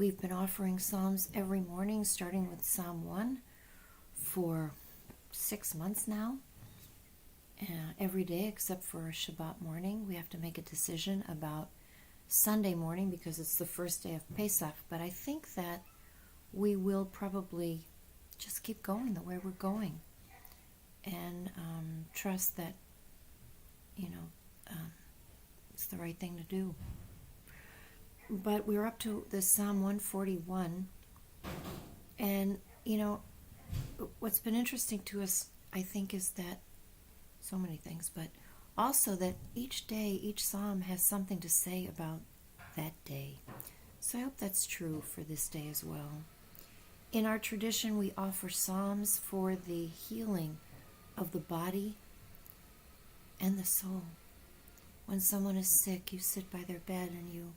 We've been offering Psalms every morning, starting with Psalm 1 for 6 months now. Every day except for a Shabbat morning. We have to make a decision about Sunday morning because it's the first day of Pesach. But I think that we will probably just keep going the way we're going and trust that, it's the right thing to do. But we're up to the Psalm 141. And, what's been interesting to us, I think, is that so many things, but also that each day, each psalm has something to say about that day. So I hope that's true for this day as well. In our tradition, we offer psalms for the healing of the body and the soul. When someone is sick, you sit by their bed and you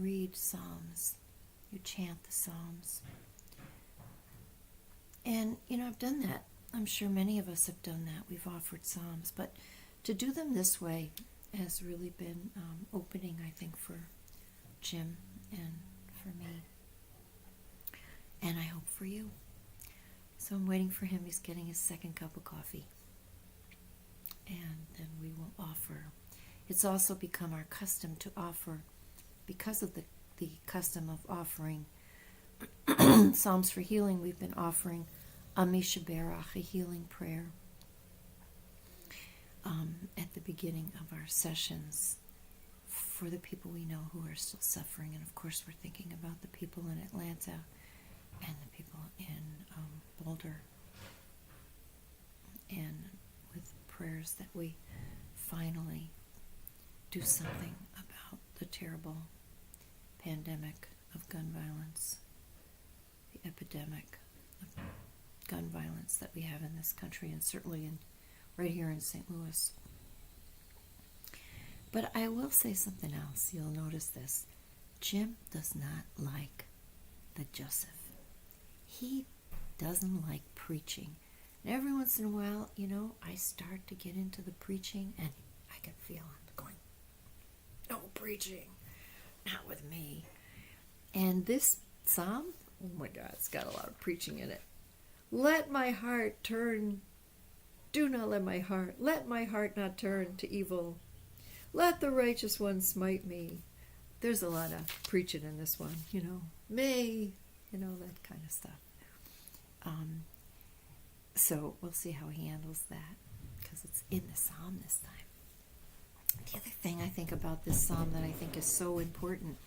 read psalms. You chant the psalms. And, I've done that. I'm sure many of us have done that. We've offered psalms. But to do them this way has really been opening, I think, for Jim and for me. And I hope for you. So I'm waiting for him. He's getting his second cup of coffee. And then we will offer. It's also become our custom to offer, because of the custom of offering Psalms for healing, we've been offering a Misha Berach, a healing prayer, at the beginning of our sessions for the people we know who are still suffering. And of course, we're thinking about the people in Atlanta and the people in Boulder. And with prayers that we finally do something about the terrible pandemic of gun violence, the epidemic of gun violence that we have in this country, and certainly right here in St. Louis. But I will say something else. You'll notice this. Jim does not like the Joseph. He doesn't like preaching. And every once in a while, I start to get into the preaching, and I can feel it going, no preaching, not with me. And this psalm, oh my God, it's got a lot of preaching in it. Let my heart turn. Do not let my heart not turn to evil. Let the righteous one smite me. There's a lot of preaching in this one, may, that kind of stuff. So we'll see how he handles that, because it's in the psalm this time. The other thing I think about this psalm that I think is so important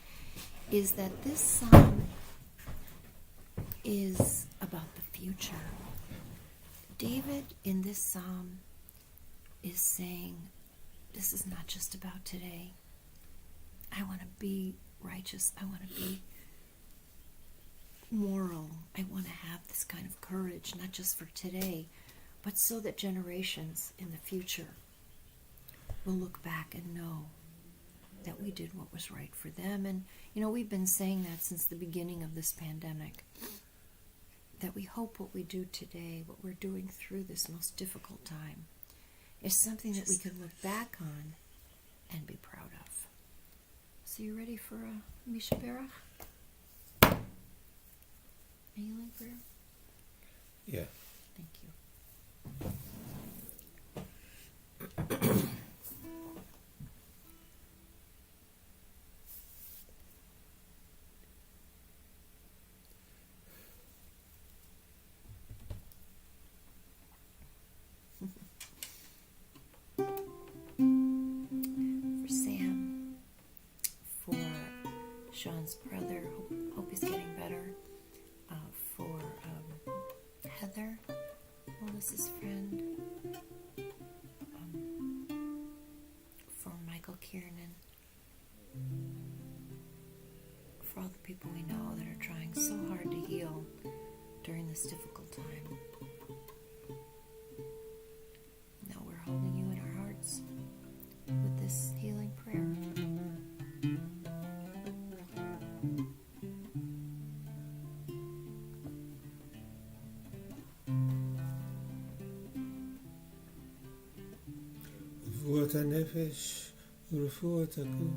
is that this psalm is about the future. David in this psalm is saying, this is not just about today. I want to be righteous. I want to be moral. I want to have this kind of courage, not just for today, but so that generations in the future will look back and know that we did what was right for them. And, we've been saying that since the beginning of this pandemic, that we hope what we do today, what we're doing through this most difficult time, is something that we can look back on and be proud of. So you ready for a Misha Berach? A healing prayer? Yeah. Thank you. For Sam, for Sean's brother, hope he's getting better. For Heather, Melissa's friend. For Michael Kiernan. For all the people we know that are trying so hard to heal during this difficult time. Now we're holding you in our hearts with this healing prayer. רפואת הנפש ורפואת הגוף.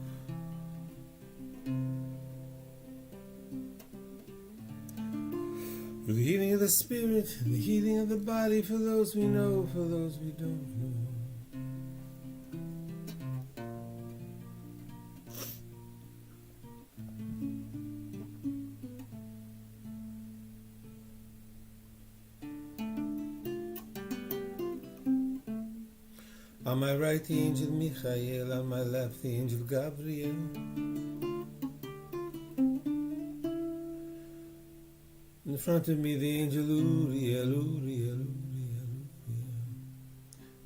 For the healing of the spirit, and the healing of the body, for those we know, for those we don't know. On my right, the angel Michael, on my left, the angel Gabriel. In front of me, the angel Uriel, Uriel, Uriel, Uriel.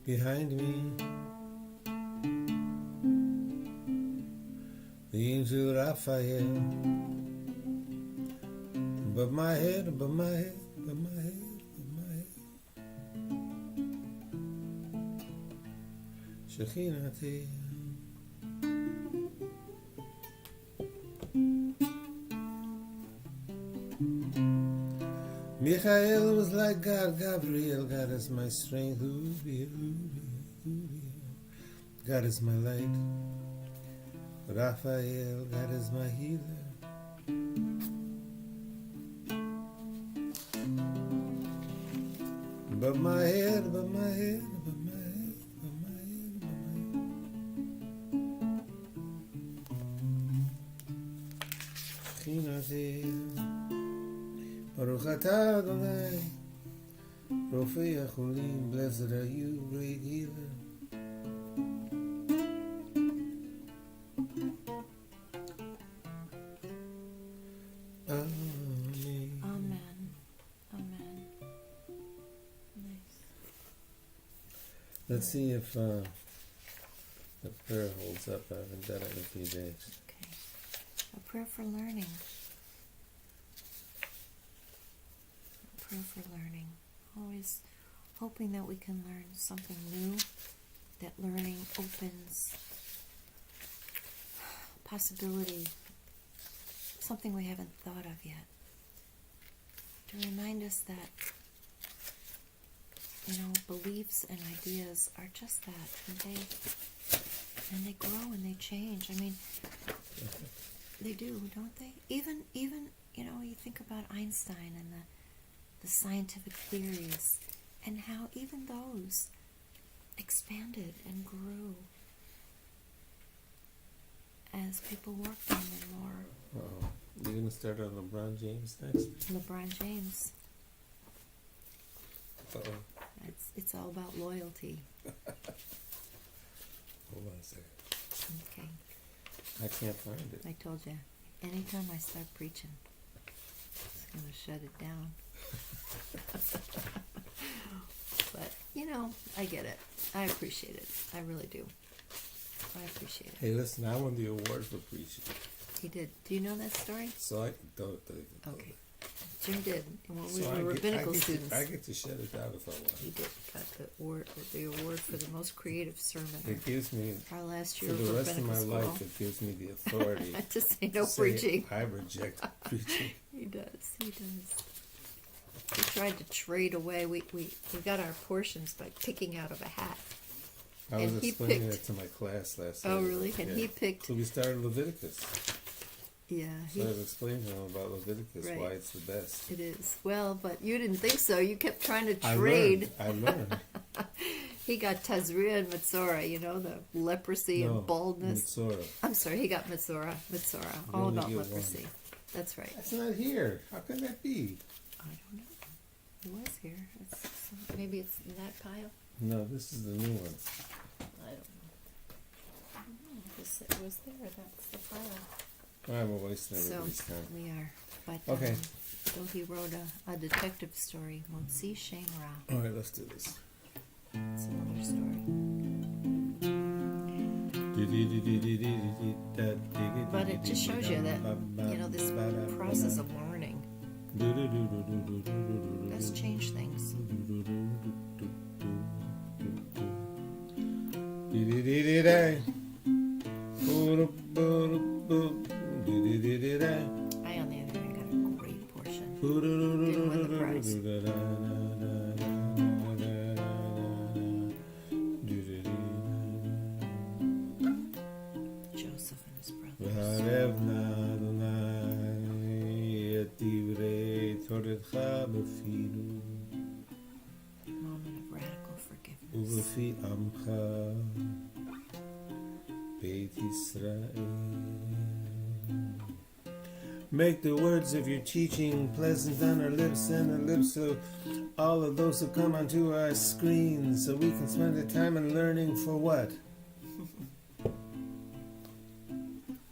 Behind me, the angel Raphael. Above my head, above my head, above my head, above my head. Shekhinah. Michael was like God, Gabriel, God is my strength, Uriel, Uriel, Uriel. God is my light, Raphael, God is my healer. Above my head, above my head, above my head, above my head, above my head. Shekhinah. Baruch atah Adonai, Rofei HaCholim, blessed are you, great healer. Amen. Amen. Amen. Nice. Let's see if the prayer holds up. I haven't done it in a few days. Okay. A prayer for learning. A prayer for learning. Always hoping that we can learn something new, that learning opens possibility, something we haven't thought of yet. To remind us that, beliefs and ideas are just that, and they grow and they change. I mean, they do, don't they? Even you think about Einstein and the scientific theories, and how even those expanded and grew as people worked on them more. Uh-oh. You're going to start on LeBron James next? LeBron James. Uh-oh. It's all about loyalty. Hold on a second. Okay. I can't find it. I told you, anytime I start preaching, it's going to shut it down. But, I get it. I appreciate it. I really do. I appreciate it. Hey, listen, I won the award for preaching. He did. Do you know that story? So I don't even know Okay. it. Jim did. And when we So were rabbinical students, I get to shut it down if I he want. did got the award for the most creative sermon. It gives me, Our last for year of the rest of rabbinical my school. life, it gives me the authority To say no to say preaching. I reject preaching. He does. He does. We tried to trade away. We got our portions by picking out of a hat. I was And he explaining picked- that to my class last Oh, night. really? And he picked. So we started Leviticus. Yeah, So I was explaining to him about Leviticus, Right. why it's the best. it is. Well, but you didn't think so. You kept trying to I trade. learned. He got Tazria and Metzora, the leprosy No, and baldness. Mitzora. I'm sorry, he got Metzora, all only about get leprosy. one. That's right. That's not here. How can that be? I don't know. It was here. Maybe it's in that pile. No, this is the new one. I don't know. It was there. That's the pile. I'm wasting So everybody's time. we are. But Okay. so he wrote a detective story, Motzi Shem Ra. All right, let's do this. It's another story. But it just shows you that this process of learning does change things. I, on the other hand, got a great portion. Didn't win the prize. Joseph and his brothers. toretcha b'finu Moment of radical forgiveness. u'b'fi amcha Beit Yisrael. Make the words of your teaching pleasant on our lips and the lips of all of those who come onto our screens so we can spend the time in learning for what?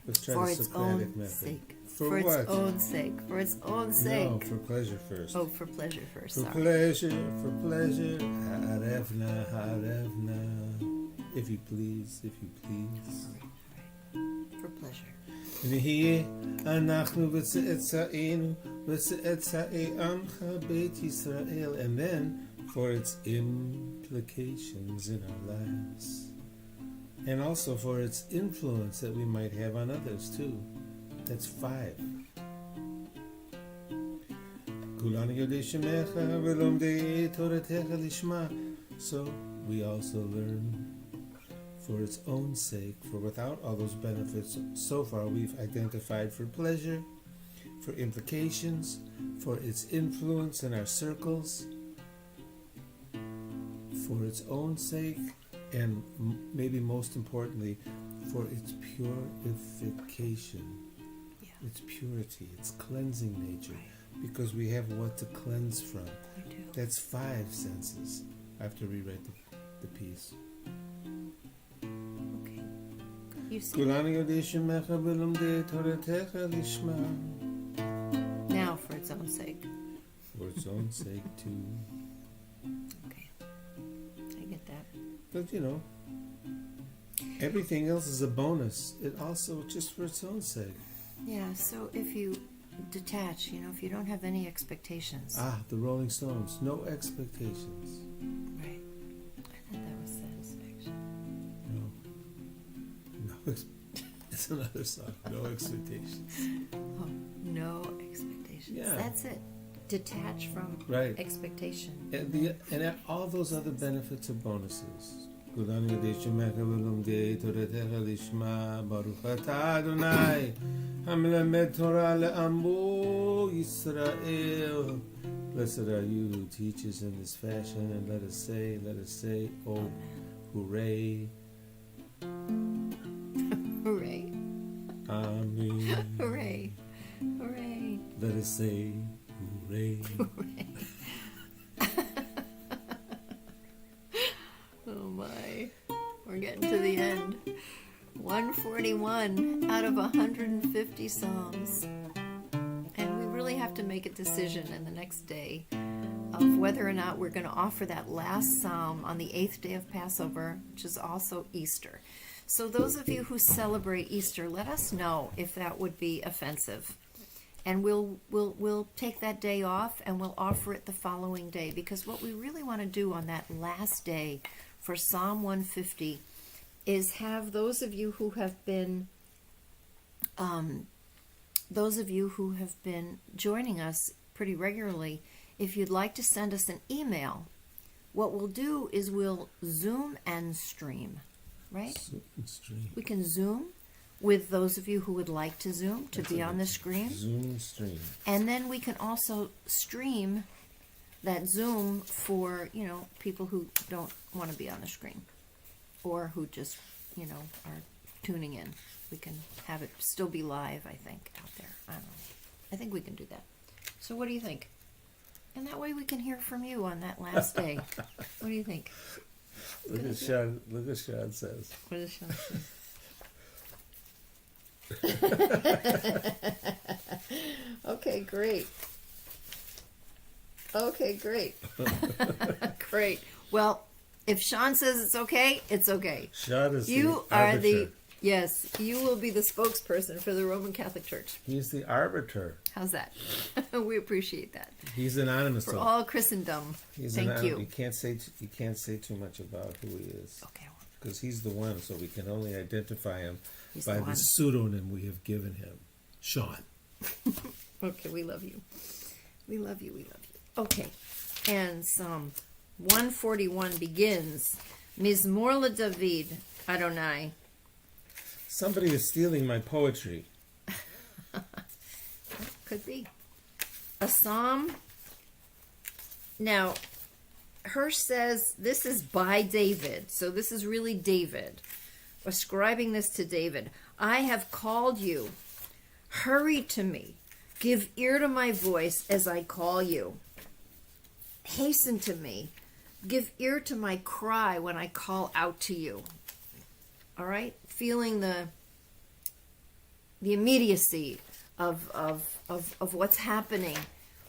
Let's try For the its Socratic own method. sake. For what? its own sake. For its own sake. No, for pleasure first. Oh, for pleasure first. For Sorry. pleasure, for pleasure. Harevna, harevna. If you please, if you please. All right. For pleasure. ונהיה אנחנו וצאצאינו וצאצאי עמך בית ישראל, and then for its implications in our lives and also for its influence that we might have on others too. That's 5. כולנו יודעי שמך ולומדי תורתך לשמה. So we also learn for its own sake, for without all those benefits, so far we've identified for pleasure, for implications, for its influence in our circles, for its own sake, and maybe most importantly, for its purification, its purity, its cleansing nature, because we have what to cleanse from. We do. That's 5 senses. I have to rewrite the piece. You see. כולנו יודעים שמך ולומדי תורתך לשמה. Now for its own sake. For its own sake too. Okay. I get that. But you know, everything else is a bonus. It also just for its own sake. Yeah, so if you detach, if you don't have any expectations. The Rolling Stones, no expectations. Right. I thought that was satisfaction. It's another song. No expectations. Oh, no expectations. Yeah. That's it. Detach from Right. expectation. And all those other benefits are bonuses. כולנו יודעים שמך ולומדי תורתך לשמה, ברוך אתה אדוני המלמד תורה לעמו ישראל. Blessed are you who teaches in this fashion, and let us say, oh, hooray. Hooray. Amen. Hooray. Hooray. Let us say, hooray. Hooray. Oh my. We're getting to the end. 141 out of 150 Psalms. And we really have to make a decision in the next day of whether or not we're going to offer that last Psalm on the 8th day of Passover, which is also Easter. So those of you who celebrate Easter, let us know if that would be offensive. And we'll take that day off and we'll offer it the following day, because what we really want to do on that last day for Psalm 150 is have those of you who have been joining us pretty regularly, if you'd like to send us an email, what we'll do is we'll Zoom and stream, right? Stream. We can Zoom with those of you who would like to Zoom, to be on the screen. Zoom stream. And then we can also stream that Zoom for, people who don't want to be on the screen or who just, are tuning in. We can have it still be live, I think, out there. I don't know. I think we can do that. So what do you think? And that way we can hear from you on that last day. What do you think? Look at Sean says. What does Sean say? Okay, great. Great. Well, if Sean says it's okay, it's okay. Sean is You the are arbiter. yes, you will be the spokesperson for the Roman Catholic Church. He's the arbiter. How's that? We appreciate that. He's anonymous. For though. all Christendom. He's Thank anonymous. you. You can't say too much about who he is. Okay. Because he's the one, so we can only identify him He's by the the one. pseudonym we have given him. Sean. Okay, we love you. We love you. Okay. And Psalm 141 begins, Mizmor LeDavid, Adonai. Somebody is stealing my poetry. Could be. a psalm. Now, Hirsch says this is by David, so this is really David, ascribing this to David. I have called you. Hurry to me. Give ear to my voice as I call you. Hasten to me. Give ear to my cry when I call out to you. All right? Feeling the immediacy of what's happening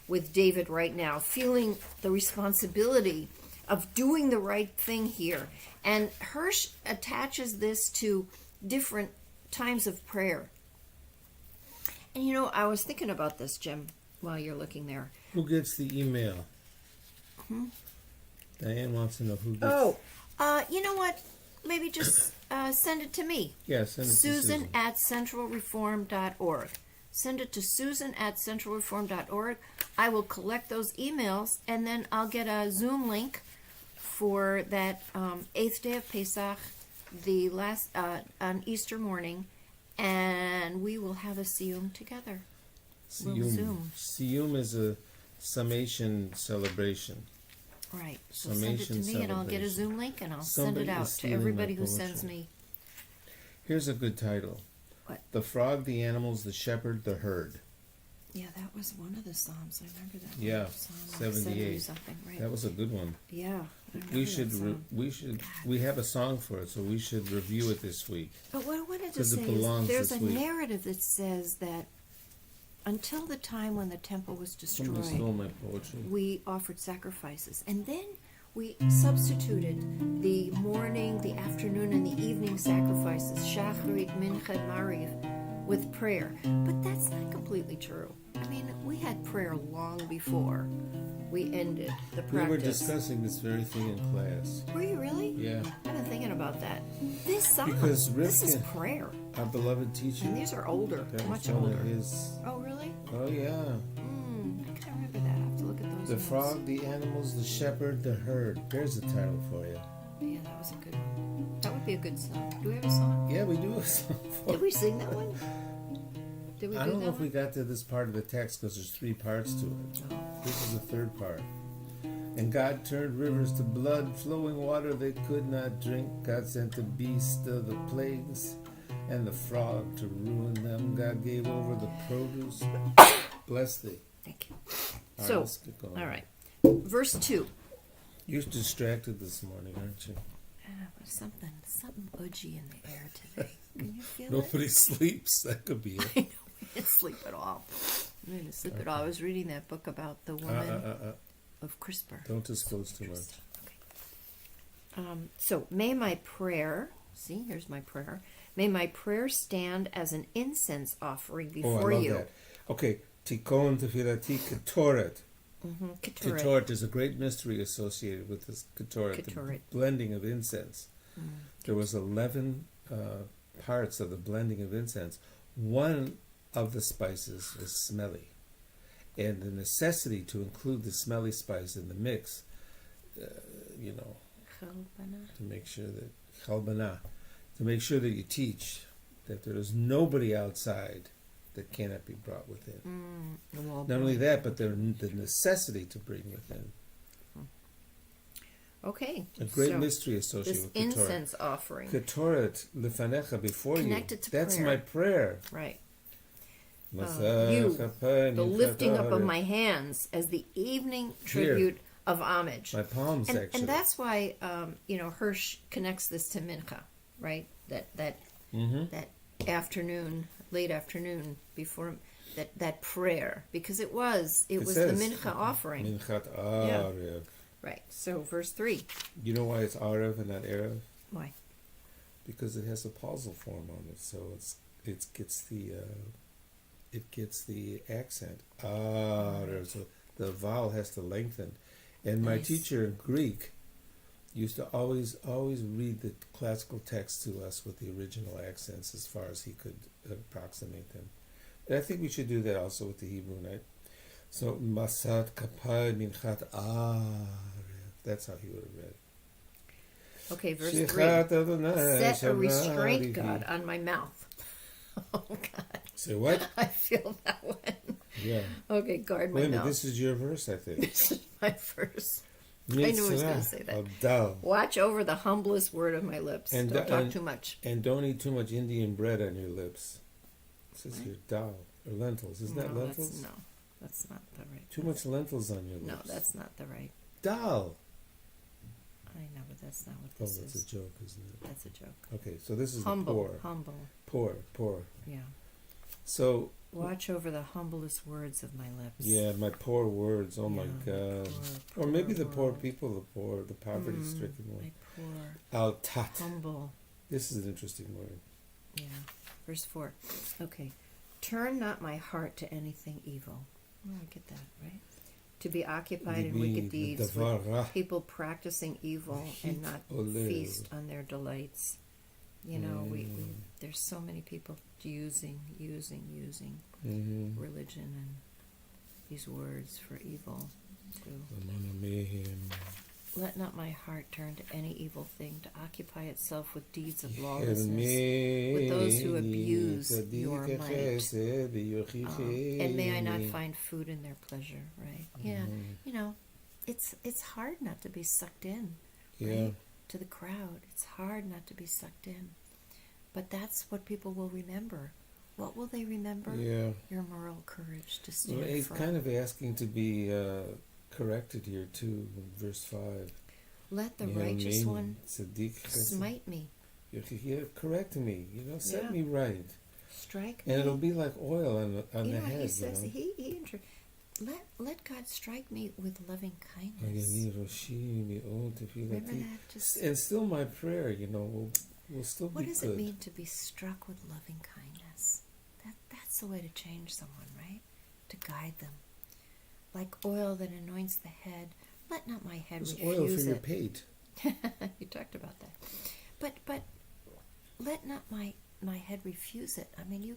with David right now. Feeling the responsibility of doing the right thing here. And Hirsch attaches this to different times of prayer. And you know, I was thinking about this, Jim, while you're looking there. Who gets the email? Diane wants to know who gets. You know what? Maybe just send it to me. Yeah, send it to Susan at centralreform.org. Send it to Susan at centralreform.org. I will collect those emails, and then I'll get a Zoom link for that 8th day of Pesach, the last on Easter morning, and we will have a Siyum together. We'll Zoom. Siyum is a summation celebration. Right. So send it to me, and I'll get a Zoom link, and I'll Somebody send it out is to stealing everybody my who poetry. sends me. Here's a good title. What? The frog, the animals, the shepherd, the herd. Yeah, that was one of the Psalms. I remember that. Yeah, one. Psalm 78. something, right? That was a good one. Yeah. I remember We that should song. we have a song for it, so we should review it this week. But what I wanted to 'Cause it say belongs is there's this a week. narrative that says that until the time when the temple was Somebody stole destroyed, my poetry. we offered sacrifices. And then we substituted the morning, the afternoon, and the evening sacrifices, Shacharit, Mincha, Mariv, with prayer. But that's not completely true. I mean, we had prayer long before we ended the We were practice. discussing this very thing in class. Were you really? Yeah. I've been thinking about that. This song, Because this is Rivka- prayer. Our beloved teacher. And these are older, That much was one older. of his. Oh, really? Oh yeah. I can't remember that. I have to look at those The notes. frog, the animals, the shepherd, the herd. There's a title for you. Yeah, that was a good one. That would be a good song. Do we have a song? Yeah, we do have a song for Did we sing that one? Did we I do don't that know if we one? got to this part of the text because there's 3 parts to it. Oh. This is the 3rd part. And God turned rivers to blood, flowing water they could not drink. God sent the beast of the plagues and the frog to ruin them. God gave over the produce. Bless thee. Thank you. All right, So, let's get going. all right. Verse 2. You're distracted this morning, aren't you? Something udgy in the air today. Can you feel Nobody sleeps. That could be it? it. I know. I didn't sleep at all. I didn't sleep at all. I was reading that book about the woman of CRISPR. Don't disclose too much. Okay. So, may my prayer, see, here's my prayer. May my prayer stand as an incense offering Oh, before I love you. that. Okay, Tikon Tefilati Ketoret. Ketoret. Ketoret is a great mystery associated with this Ketoret, Ketoret. the blending of incense. There was 11 parts of the blending of incense. One of the spices was smelly. And the necessity to include the smelly spice in the mix, Chalbana. to make sure that, chalbana, to make sure that you teach that there is nobody outside that cannot be brought within. Not only that, but the necessity to bring within. Okay. A great so mystery associated this with Ketoret. incense offering. Ketoret lefanecha, before Connected you. to That's prayer. my prayer. Right. Masecha Panim The lifting up of Ketoret. my hands as the evening tribute of homage. My palms, and, actually. and that's why Hirsch connects this to Mincha, right? That afternoon, late afternoon before that prayer, because it was says, the Mincha offering, Minchat Arev. right? So verse 3. You know why it's Arev and not Erev? Why? Because it has a pausal form on it, so it gets the accent. Arev. So the vowel has to lengthen. And my Nice. teacher in Greek used to always read the classical text to us with the original accents as far as he could approximate them. And I think we should do that also with the Hebrew, right? So, Masat Kapai Minchat Arev. That's how he would have read it. Okay, verse 3. Shechat Adonai Set a restraint, Shamarihi. God, on my mouth. Oh, God. Say what? I feel that one. Yeah. Okay, guard my Wait a minute, mouth. this is your verse, I think. This is my verse. I knew he was going to say that. Dal. Watch over the humblest word of my lips. And Don't talk and- too much. And don't eat too much Indian bread on your lips. It says here dal or lentils. Isn't that lentils? That's not the right. Too much lentils on your lips. No, that's not the right. dal. I know, but that's not what Oh, this that's is. a joke, isn't it? That's a joke. Okay, so this is Humble, the poor. humble. Poor. Yeah. So, Watch over the humblest words of my lips. yeah, my poor words. Oh my Yeah, God. poor Or maybe the poor world. people, the poverty-stricken My one. poor, Al tat. humble. This is an interesting word. Yeah. Verse 4. Okay. Turn not my heart to anything evil. Oh, I get that, right? To be occupied in wicked deeds with דבר רע. people practicing evil and not Olev. feast on their delights. You know, we there's so many people using Mhm. religion and these words for evil too. Amen. Let not my heart turn to any evil thing, to occupy itself with deeds of lawlessness, with those who abuse your might. And may I not find food in their pleasure, right? Yeah, you know, it's hard not to be sucked in, Yeah. right? To the crowd. It's hard not to be sucked in. But that's what people will remember. What will they remember? Yeah. Your moral courage to Well, stand he's firm. kind of asking to be corrected here too, in verse 5. Let the You know, righteous mean, one tzaddik chesed. smite me, Correct me, set Yeah. me right. strike me. And it'll be like oil on the You know, head. he says, you know? let God strike me with loving kindness. Remember Remember that? Just, And still my prayer, will still what be does good. it mean to be struck with loving kindness? That's the way to change someone, right? To guide them. Like oil that anoints the head, let not my head It's refuse oil for it. your pate. You talked about that. But let not my head refuse it. I mean, you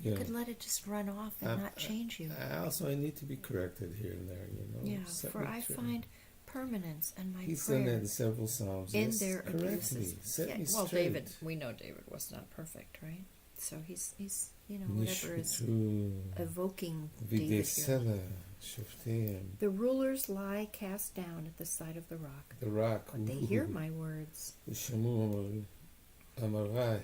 Yeah. could let it just run off and not change you. I need to be corrected here and there, Yeah, Set for me I straight. find permanence in my He's done that in prayers several psalms. in Yes, their correct abuses. me. Set Yeah, me well, straight. David, we know David was not perfect, right? So he's whatever is Nishbitu evoking David here. v'desela shofteim. The rulers lie cast down at the side of the rock, The rock. but they hear my words. V'shamu amarai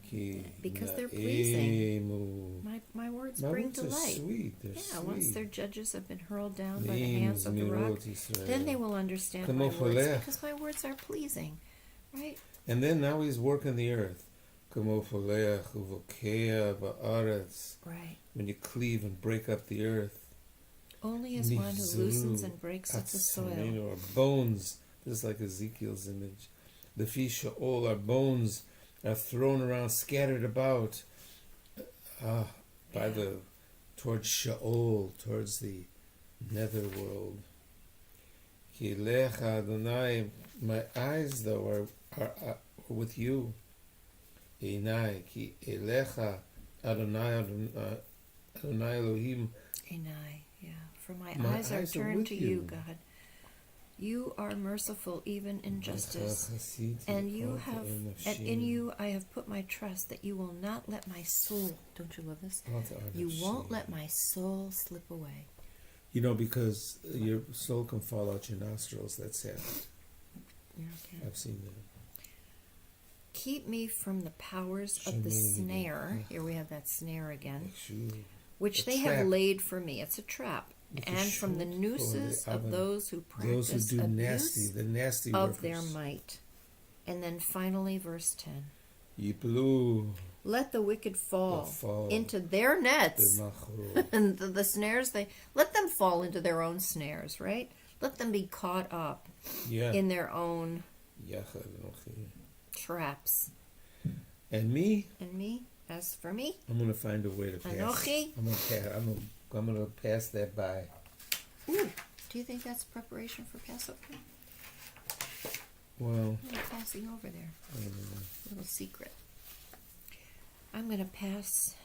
ki Because they're pleasing. na'emu. My words My bring words are delight. sweet. They're Yeah, sweet. once their judges have been hurled down by the Na'im hands of the rock, zmirot Yisrael. then they will understand Kamo my words folech. because my words are pleasing, right? And then now he's working the earth. Kamo foleach uvokea ba'aretz. Right. When you cleave and break up the earth. Only as one who loosens and breaks up the soil. Our bones, just like Ezekiel's image. The fish all our bones are thrown around, scattered about, towards Sheol, towards the nether world. Ki lecha Adonai, my eyes though are with you. Einai ki elecha Adonai Elohim. Enai, yeah. For my My eyes are eyes are turned with to you, you. God. You are merciful even in justice. And in you I have put my trust that you will not let my soul, don't you love this? You won't let my soul slip away. Because your soul can fall out your nostrils. That's it. Yeah, okay. I've seen that. Keep me from the powers of the snare. Here we have that snare again. Which The they trap. have laid for me. It's a trap. With the And from the shoot nooses or the of oven. those who Those practice who do abuse the nasty of workers. their might. And then finally, verse 10. Yiplu Let the wicked fall fall into their nets. b'machro. And the snares, let them fall into their own snares, right? Let them be caught up Yeah. in their own Yachad Anochi. traps. And me, And me, as for me, I'm gonna find a way to pass. Anochi. I'm gonna pass that by. ooh, do you think that's preparation for Passover? Well, I'm passing over there. I don't know. Little secret. I'm going to pass.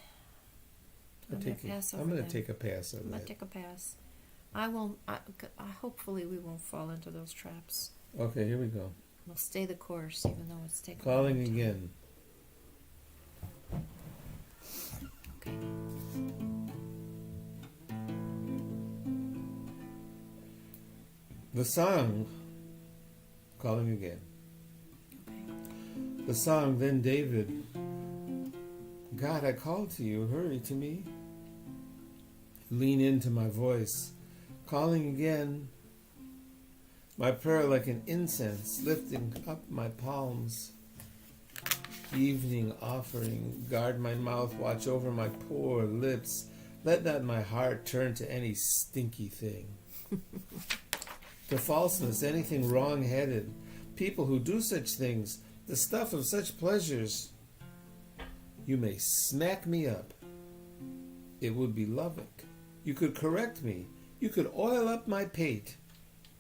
I'm going to pass over I'm gonna them. take a pass of I'm going that. to take a pass. I won't. I hopefully we won't fall into those traps. Okay, here we go. We'll stay the course, even though it's taken. Calling a long time. again. Okay. The song, calling again. Okay. The song, then David, God, I called to you, hurry to me. Lean into my voice, calling again. My prayer like an incense, lifting up my palms. Evening offering, guard my mouth, watch over my poor lips. Let not my heart turn to any stinky thing. To falseness, anything wrong-headed. People who do such things, the stuff of such pleasures. You may smack me up. It would be loving. You could correct me. You could oil up my pate.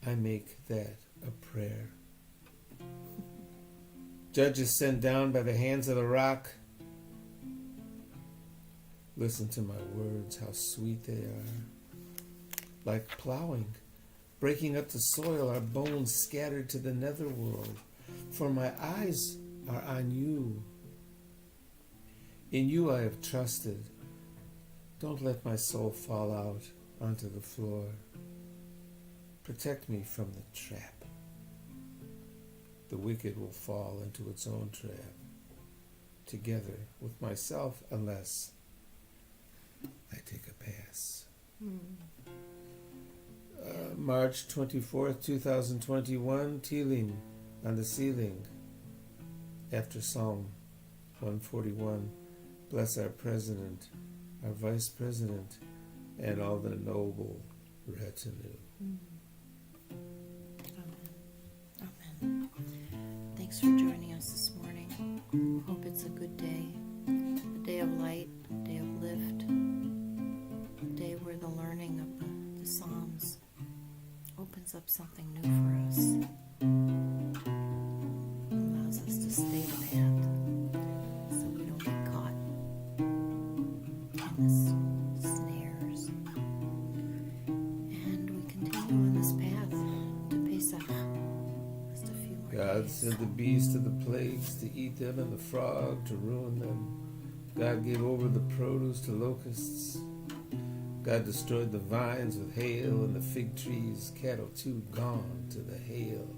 I make that a prayer. Judges sent down by the hands of the rock. Listen to my words, how sweet they are. Like plowing, breaking up the soil, our bones scattered to the netherworld. For my eyes are on you. In you I have trusted. Don't let my soul fall out onto the floor. Protect me from the trap. The wicked will fall into its own trap, together with myself, unless I take a pass. March 24th, 2021, Tehillim on the ceiling, after Psalm 141. Bless our President, our Vice President, and all the noble retinue. Amen. Thanks for joining us this morning. Hope it's a good day. A day of light, a day of lift, a day where the learning of the Psalms opens up something new for us. Allows us to stay the path so we don't get caught in the snares. And we continue on this path to Pesach. Just a few more God days. sent the beast of the plagues to eat them and the frog to ruin them. God gave over the produce to locusts. God destroyed the vines with hail and the fig trees, cattle too gone to the hail,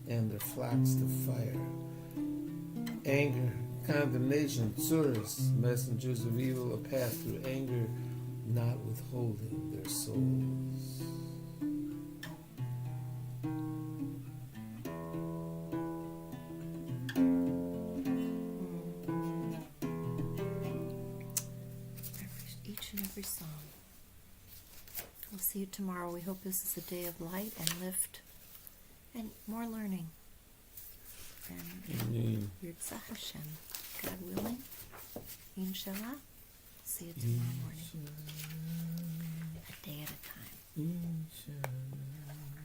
and their flocks to fire. Anger, condemnation, tsuris, messengers of evil, a path through anger, not withholding their souls. Each and every song. We'll see you tomorrow. We hope this is a day of light and lift and more learning. And Amen. Yirtzeh Hashem, God willing, Inshallah. See you tomorrow morning.